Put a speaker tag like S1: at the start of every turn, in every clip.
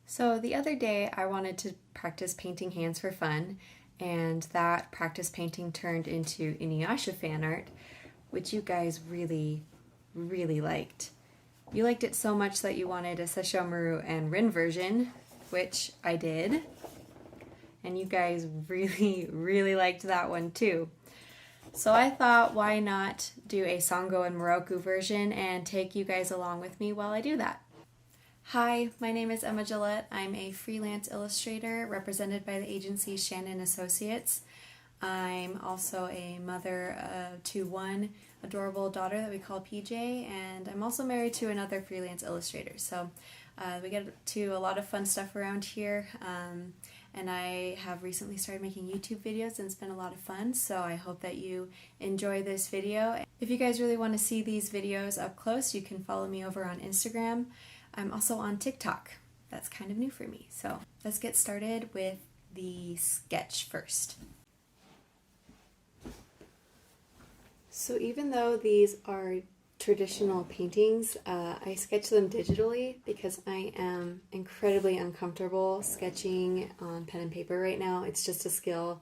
S1: So the other day I wanted to practice painting hands for fun, and that practice painting turned into Inuyasha fan art, which you guys really liked. You liked it so much that you wanted a Sesshomaru and Rin version, which I did, and you guys really liked that one too. So I thought, why not do a Sango and Moroku version and take you guys along with me while I do that. Hi, my name is Emma Gillette. I'm a freelance illustrator represented by the agency Shannon Associates. I'm also a mother to one adorable daughter that we call PJ, and I'm also married to another freelance illustrator. So we get to a lot of fun stuff around here, and I have recently started making YouTube videos, and it's been a lot of fun, so I hope that you enjoy this video. If you guys really want to see these videos up close, you can follow me over on Instagram. I'm also on TikTok. That's kind of new for me. So let's get started with the sketch first. So even though these are traditional paintings, I sketch them digitally because I am incredibly uncomfortable sketching on pen and paper right now. It's just a skill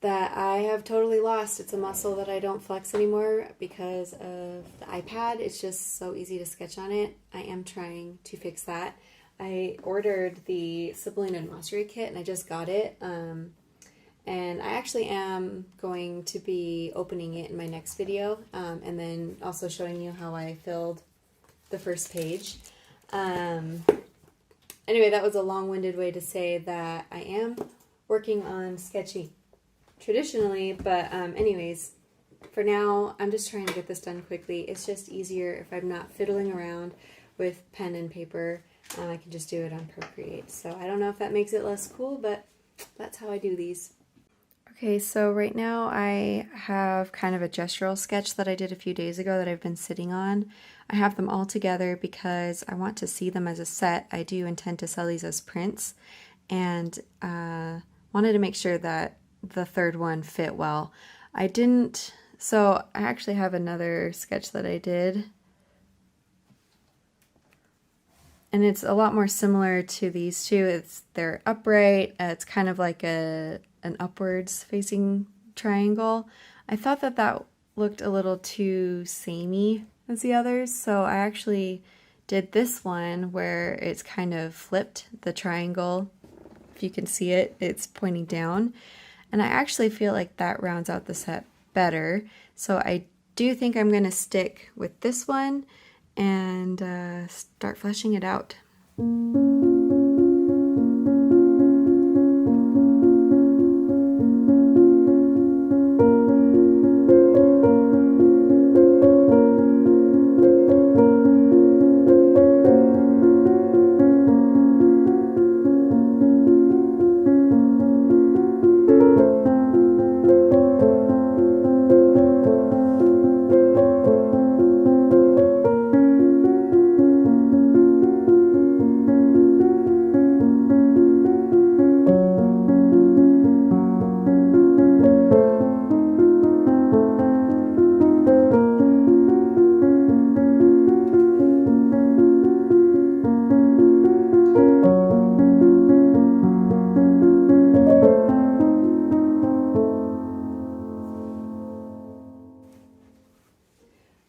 S1: that I have totally lost. It's a muscle that I don't flex anymore because of the iPad. It's just so easy to sketch on it. I am trying to fix that. I ordered the sibling and mastery kit and I just got it. And I actually am going to be opening it in my next video, and then also showing you how I filled the first page. Anyway, that was a long-winded way to say that I am working on sketching traditionally, but anyways, for now, I'm just trying to get this done quickly. It's just easier if I'm not fiddling around with pen and paper. I can just do it on Procreate. So I don't know if that makes it less cool, but that's how I do these. Okay, so right now I have kind of a gestural sketch that I did a few days ago that I've been sitting on. I have them all together because I want to see them as a set. I do intend to sell these as prints, and wanted to make sure that the third one fit well. I didn't, so I actually have another sketch that I did, and it's a lot more similar to these two. They're upright. It's kind of like an upwards facing triangle. I thought that looked a little too samey as the others, so I actually did this one where it's kind of flipped the triangle. If you can see it, it's pointing down. And I actually feel like that rounds out the set better. So I do think I'm going to stick with this one and start fleshing it out.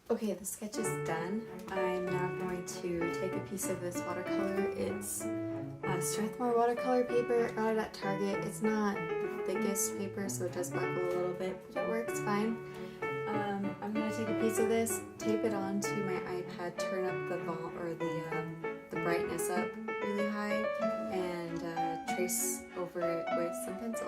S1: Okay, the sketch is done. I'm now going to take a piece of this watercolor. It's Strathmore watercolor paper. Got it at Target. It's not the biggest paper, so it does buckle a little bit, but it works fine. I'm going to take a piece of this, tape it onto my iPad, turn up the volume or the brightness up really high, and trace over it with some pencil.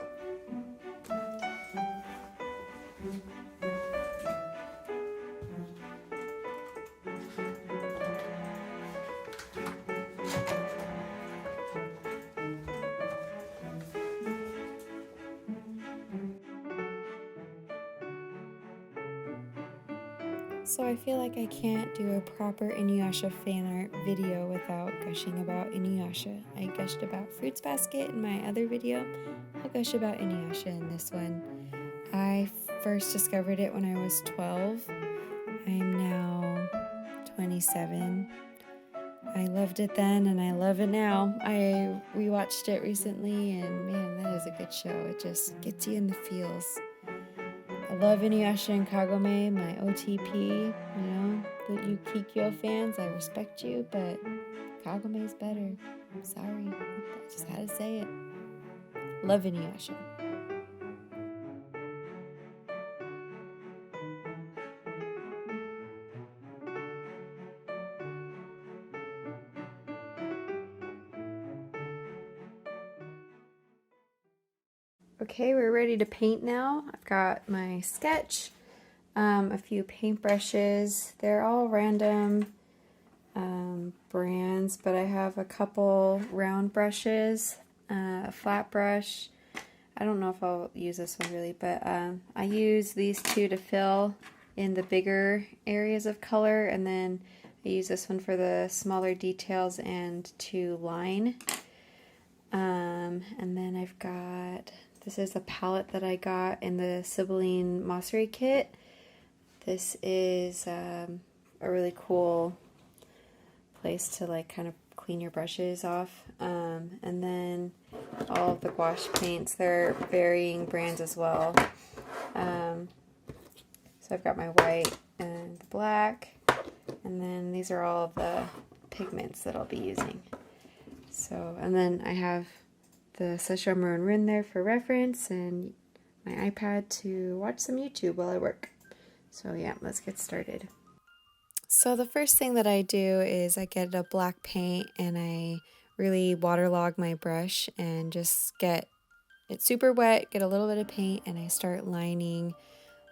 S1: So I feel like I can't do a proper Inuyasha fan art video without gushing about Inuyasha. I gushed about Fruits Basket in my other video. I'll gush about Inuyasha in this one. I first discovered it when I was 12. I'm now 27. I loved it then and I love it now. I rewatched it recently and man, that is a good show. It just gets you in the feels. I love Inuyasha and Kagome, my OTP, you know, the Yukikyo fans, I respect you, but Kagome is better. I'm sorry, I just had to say it. Love Inuyasha. Okay, we're ready to paint now. I've got my sketch, a few paintbrushes. They're all random brands, but I have a couple round brushes, a flat brush. I don't know if I'll use this one really, but I use these two to fill in the bigger areas of color, and then I use this one for the smaller details and to line. And then I've got, this is a palette that I got in the Sibylline Mossery kit. This is a really cool place to like kind of clean your brushes off. And then all of the gouache paints, they're varying brands as well. So I've got my white and the black, and then these are all the pigments that I'll be using. So, and then I have the Sesshomaru and Rin there for reference, and my iPad to watch some YouTube while I work. So yeah, let's get started. So the first thing that I do is I get a black paint and I really waterlog my brush and just get it super wet, get a little bit of paint, and I start lining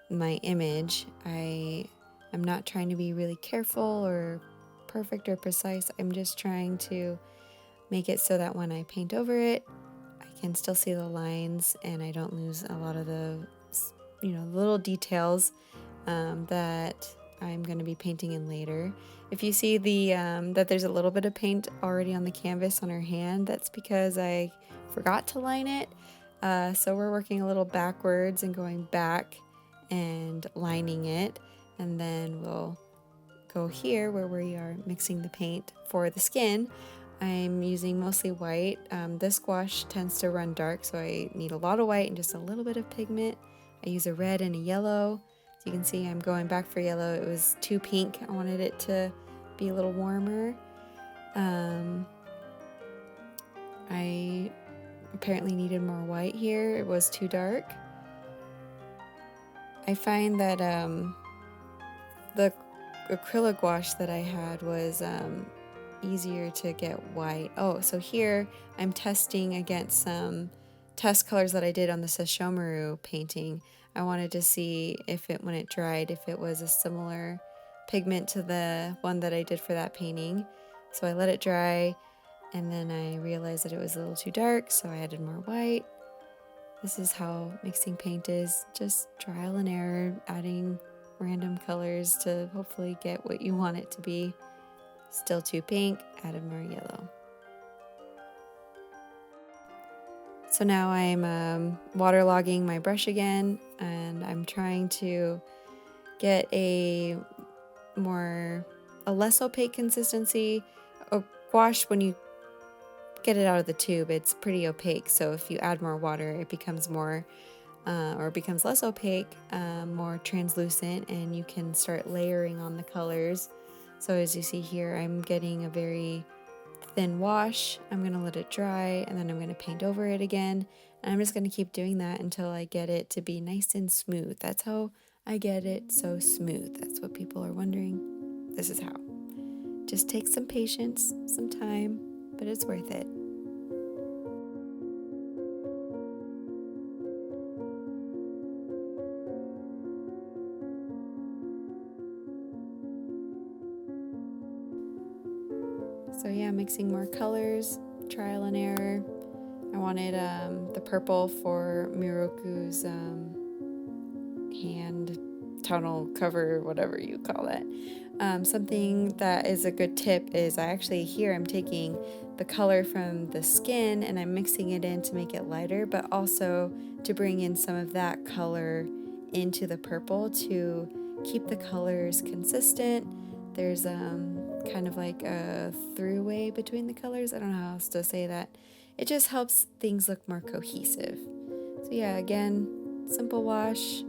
S1: my image. I'm not trying to be really careful or perfect or precise. I'm just trying to make it so that when I paint over it, I can still see the lines and I don't lose a lot of the, little details that I'm going to be painting in later. If you see that there's a little bit of paint already on the canvas on her hand, that's because I forgot to line it. So we're working a little backwards and going back and lining it, and then we'll go here where we are mixing the paint for the skin. I'm using mostly white. This gouache tends to run dark, so I need a lot of white and just a little bit of pigment. I use a red and a yellow. So you can see I'm going back for yellow. It was too pink. I wanted it to be a little warmer. I apparently needed more white here. It was too dark. I find that the acrylic gouache that I had was easier to get white. Oh, so here I'm testing against some test colors that I did on the Sesshomaru painting. I wanted to see if it, when it dried, if it was a similar pigment to the one that I did for that painting. So I let it dry, and then I realized that it was a little too dark, so I added more white. This is how mixing paint is, just trial and error, adding random colors to hopefully get what you want it to be. Still too pink, added more yellow. So now I'm waterlogging my brush again, and I'm trying to get a less opaque consistency. Gouache, when you get it out of the tube, it's pretty opaque, so if you add more water, it becomes more or becomes less opaque, more translucent, and you can start layering on the colors. So as you see here, I'm getting a very thin wash. I'm going to let it dry, and then I'm going to paint over it again. And I'm just going to keep doing that until I get it to be nice and smooth. That's how I get it so smooth. That's what people are wondering. This is how. Just take some patience, some time, but it's worth it. So yeah, mixing more colors, trial and error. I wanted the purple for Miroku's hand tunnel cover, whatever you call that. Something that is a good tip is I'm taking the color from the skin and I'm mixing it in to make it lighter, but also to bring in some of that color into the purple to keep the colors consistent. There's kind of like a throughway between the colors. I don't know how else to say that. It just helps things look more cohesive. So yeah, again, simple wash,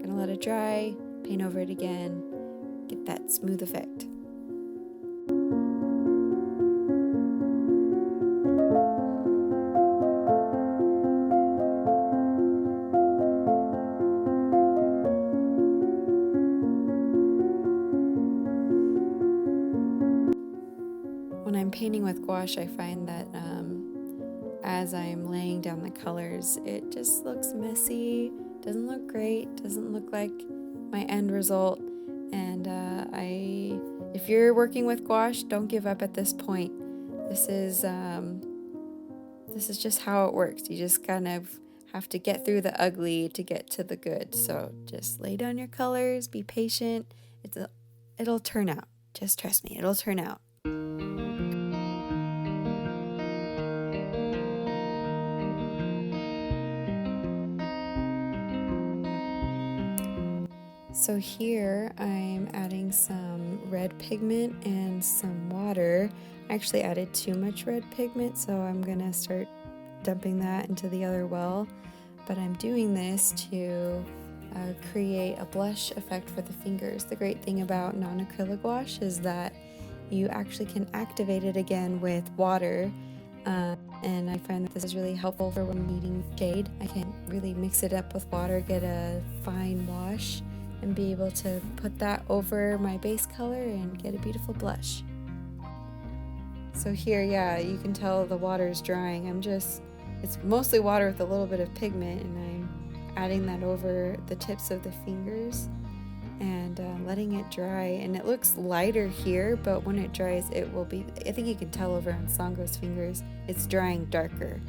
S1: gonna let it dry, paint over it again, get that smooth effect. When I'm painting with gouache, I find that as I'm laying down the colors, it just looks messy, doesn't look great, doesn't look like my end result. And if you're working with gouache, don't give up at this point. This is just how it works. You just kind of have to get through the ugly to get to the good. So just lay down your colors, be patient. It'll turn out. Just trust me, it'll turn out. So here I'm adding some red pigment and some water. I actually added too much red pigment, so I'm gonna start dumping that into the other well. But I'm doing this to create a blush effect for the fingers. The great thing about non-acrylic gouache is that you actually can activate it again with water. And I find that this is really helpful for when needing shade. I can really mix it up with water, get a fine wash, and be able to put that over my base color and get a beautiful blush. So here, yeah, you can tell the water is drying. It's mostly water with a little bit of pigment, and I'm adding that over the tips of the fingers and letting it dry. And it looks lighter here, but when it dries, it will be, I think you can tell over on Sango's fingers, it's drying darker.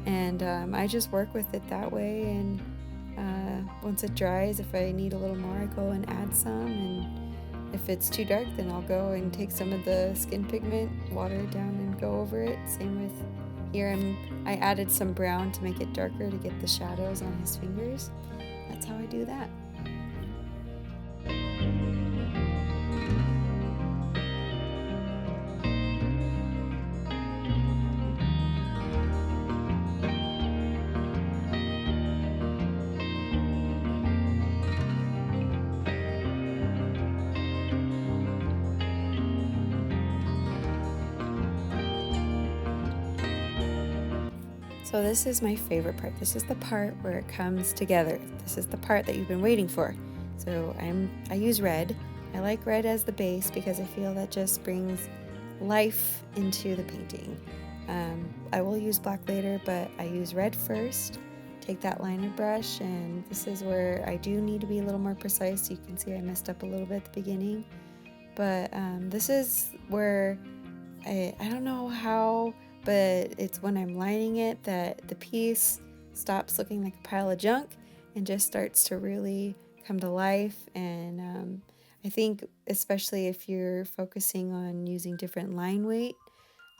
S1: And I just work with it that way, and once it dries, if I need a little more, I go and add some, and if it's too dark, then I'll go and take some of the skin pigment, water it down, and go over it. Same with here, I added some brown to make it darker to get the shadows on his fingers. That's how I do that. So this is my favorite part. This is the part where it comes together. This is the part that you've been waiting for. So I use red. I like red as the base because I feel that just brings life into the painting. I will use black later, but I use red first. Take that liner brush, and this is where I do need to be a little more precise. You can see I messed up a little bit at the beginning, but this is where I don't know how, but it's when I'm lining it that the piece stops looking like a pile of junk and just starts to really come to life. And I think especially if you're focusing on using different line weight,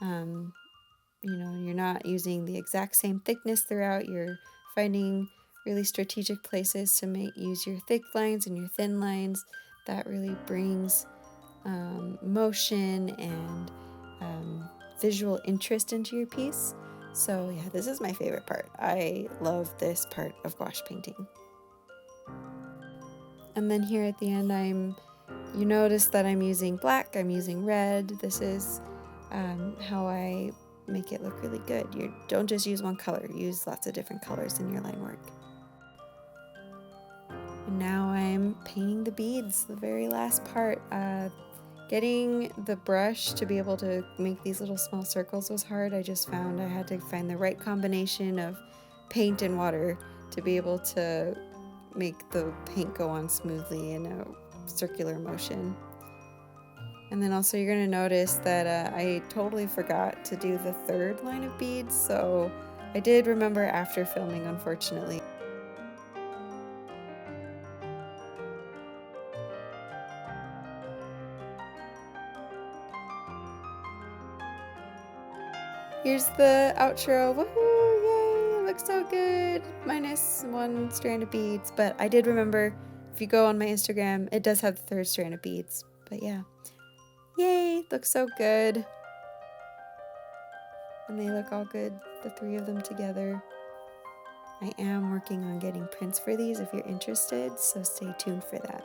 S1: you're not using the exact same thickness throughout. You're finding really strategic places to use your thick lines and your thin lines. That really brings motion and visual interest into your piece. So yeah, this is my favorite part. I love this part of gouache painting. And then here at the end, you notice that I'm using black, I'm using red. This is how I make it look really good. You don't just use one color, use lots of different colors in your line work. And now I'm painting the beads, the very last part. Getting the brush to be able to make these little small circles was hard. I just found I had to find the right combination of paint and water to be able to make the paint go on smoothly in a circular motion. And then also you're going to notice that I totally forgot to do the third line of beads, so I did remember after filming, unfortunately. Here's the outro. Woohoo! Yay! It looks so good. Minus one strand of beads, but I did remember, if you go on my Instagram, it does have the third strand of beads. But yeah. Yay, looks so good. And they look all good, the three of them together. I am working on getting prints for these if you're interested, so stay tuned for that.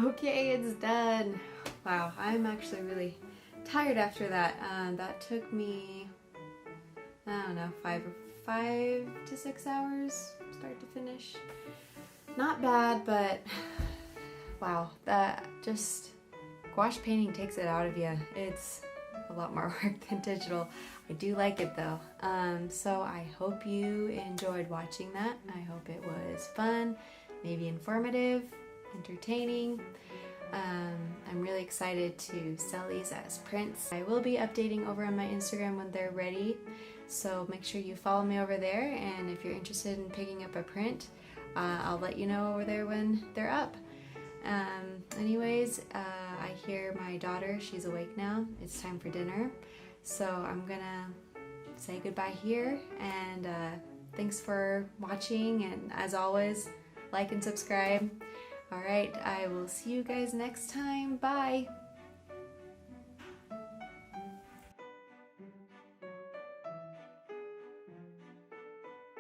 S1: Okay, it's done. Wow, I'm actually really tired after that. That took me, I don't know, 5 to 6 hours, start to finish. Not bad, but wow, that just, gouache painting takes it out of you. It's a lot more work than digital. I do like it though. So I hope you enjoyed watching that. I hope it was fun, maybe informative, entertaining. I'm really excited to sell these as prints. I will be updating over on my Instagram when they're ready, so make sure you follow me over there, and if you're interested in picking up a print, I'll let you know over there when they're up. Anyways, I hear my daughter, she's awake now. It's time for dinner, so I'm gonna say goodbye here, and thanks for watching, and as always, like and subscribe. Alright, I will see you guys next time. Bye!